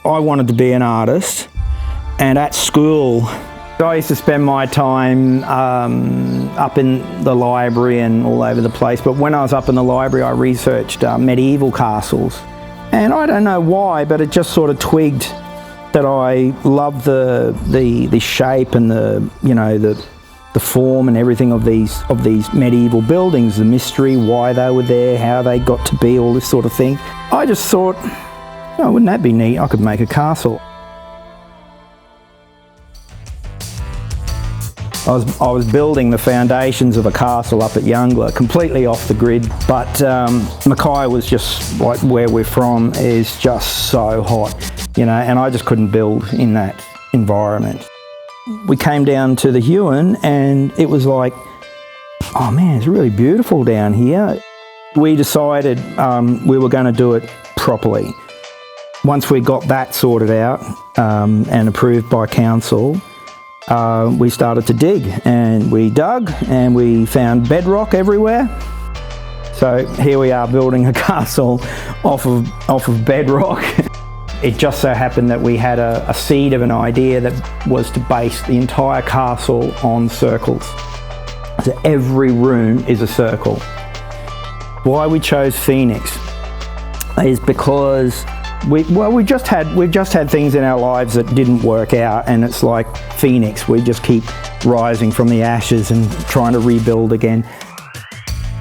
I wanted to be an artist, and at school I used to spend my time up in the library and all over the place, but when I was up in the library I researched medieval castles, and I don't know why, but it just sort of twigged that I love the shape and the form and everything of these medieval buildings, the mystery, why they were there, how they got to be, all this sort of thing. I just thought, oh, wouldn't that be neat? I could make a castle. I was building the foundations of a castle up at Youngler, completely off the grid, but Mackay was just, like where we're from, is just so hot, and I just couldn't build in that environment. We came down to the Huon and it was like, oh man, it's really beautiful down here. We decided we were going to do it properly. Once we got that sorted out and approved by council, we started to dig, and we dug and we found bedrock everywhere. So here we are building a castle off of bedrock. It just so happened that we had a seed of an idea that was to base the entire castle on circles. So every room is a circle. Why we chose Phoenix is because we've just had things in our lives that didn't work out, and it's like Phoenix. We just keep rising from the ashes and trying to rebuild again.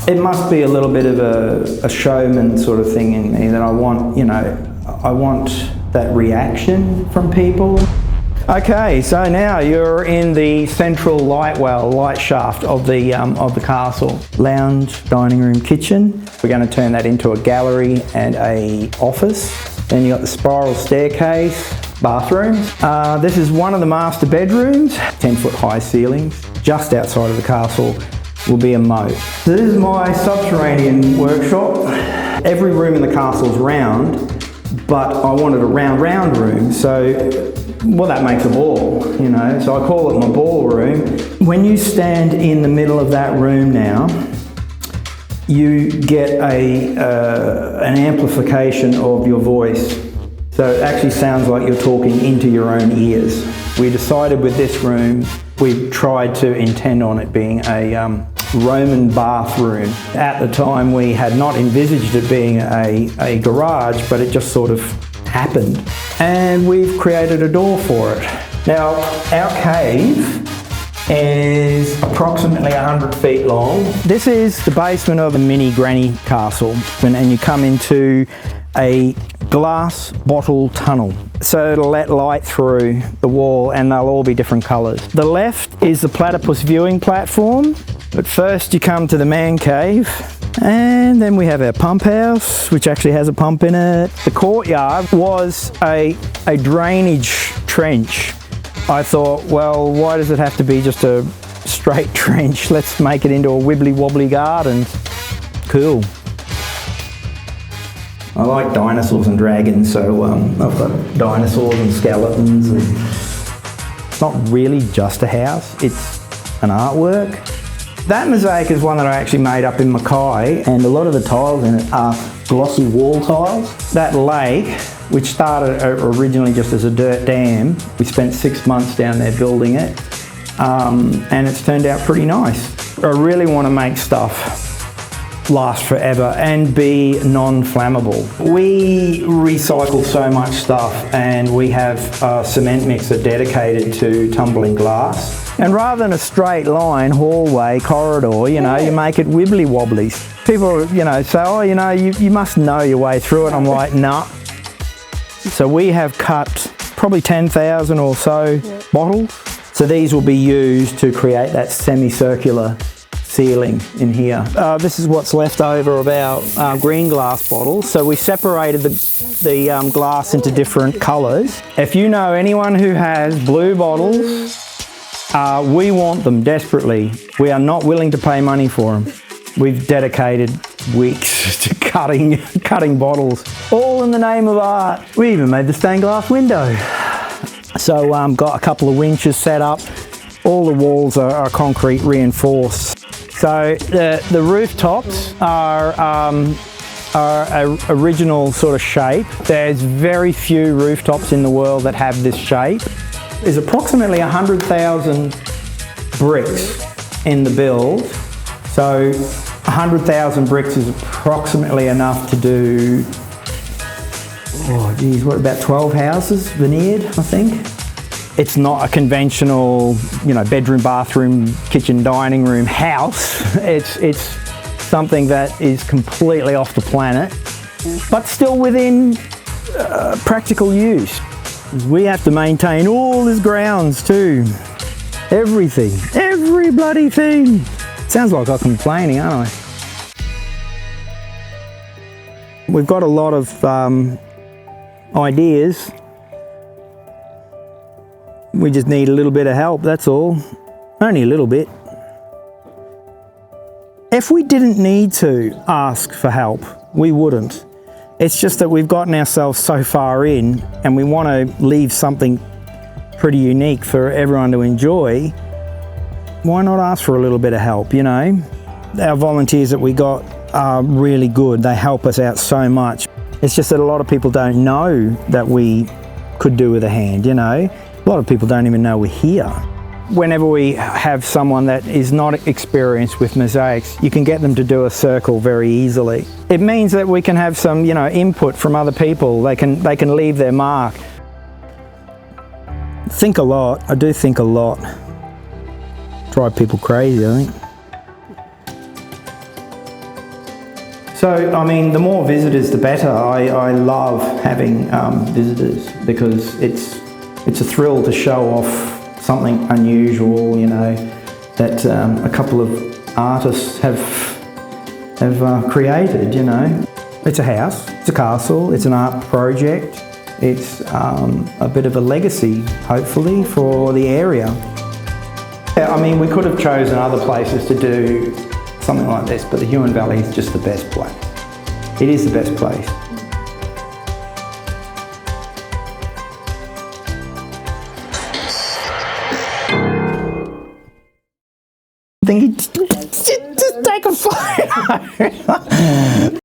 It must be a little bit of a showman sort of thing in me, that I want that reaction from people. Okay, so now you're in the central light shaft of the castle. Lounge, dining room, kitchen. We're going to turn that into a gallery and a office. Then you got the spiral staircase, bathrooms. This is one of the master bedrooms. 10-foot high ceilings. Just outside of the castle will be a moat. So this is my subterranean workshop. Every room in the castle is round, but I wanted a round room, so that makes a ball, so I call it my ballroom. When you stand in the middle of that room now, you get an amplification of your voice. So it actually sounds like you're talking into your own ears. We decided with this room, we tried to intend on it being a Roman bathroom. At the time, we had not envisaged it being a garage, but it just sort of happened. And we've created a door for it. Now, our cave is approximately 100 feet long. This is the basement of a mini granny castle, and you come into a glass bottle tunnel. So it'll let light through the wall, and they'll all be different colours. The left is the platypus viewing platform, but first you come to the man cave, and then we have our pump house, which actually has a pump in it. The courtyard was a drainage trench. I thought, well, why does it have to be just a straight trench? Let's make it into a wibbly wobbly garden. Cool. I like dinosaurs and dragons, so I've got dinosaurs and skeletons. And it's not really just a house, it's an artwork. That mosaic is one that I actually made up in Mackay, and a lot of the tiles in it are glossy wall tiles. That lake, which started originally just as a dirt dam, we spent 6 months down there building it, and it's turned out pretty nice. I really want to make stuff last forever and be non-flammable. We recycle so much stuff, and we have a cement mixer dedicated to tumbling glass. And rather than a straight line, hallway, corridor, you make it wibbly wobblies. People, say, oh, you must know your way through it. I'm like, nah. So we have cut probably 10,000 or so bottles. So these will be used to create that semicircular ceiling in here. This is what's left over of our green glass bottles. So we separated the glass into different colours. If you know anyone who has blue bottles, we want them desperately. We are not willing to pay money for them. We've dedicated weeks to cutting bottles, all in the name of art. We even made the stained glass window. So got a couple of winches set up. All the walls are concrete reinforced. So the rooftops are are an original sort of shape. There's very few rooftops in the world that have this shape. There's approximately 100,000 bricks in the build. So 100,000 bricks is approximately enough to do, oh geez, what, about 12 houses veneered, I think. It's not a conventional, you know, bedroom, bathroom, kitchen, dining room house. It's something that is completely off the planet, but still within practical use. We have to maintain all his grounds too. Everything, every bloody thing. Sounds like I'm complaining, aren't I? We've got a lot of ideas. We just need a little bit of help, that's all. Only a little bit. If we didn't need to ask for help, we wouldn't. It's just that we've gotten ourselves so far in and we want to leave something pretty unique for everyone to enjoy. Why not ask for a little bit of help, you know? Our volunteers that we got are really good. They help us out so much. It's just that a lot of people don't know that we could do with a hand, you know? A lot of people don't even know we're here. Whenever we have someone that is not experienced with mosaics, you can get them to do a circle very easily. It means that we can have some, you know, input from other people. They can leave their mark. Think a lot. I do think a lot. Drive people crazy, I think. So, I mean, the more visitors, the better. I love having visitors because it's a thrill to show off something unusual, you know, that a couple of artists have created, you know. It's a house, it's a castle, it's an art project. It's a bit of a legacy, hopefully, for the area. I mean, we could have chosen other places to do something like this, but the Huon Valley is just the best place. It is the best place. Just take a photo.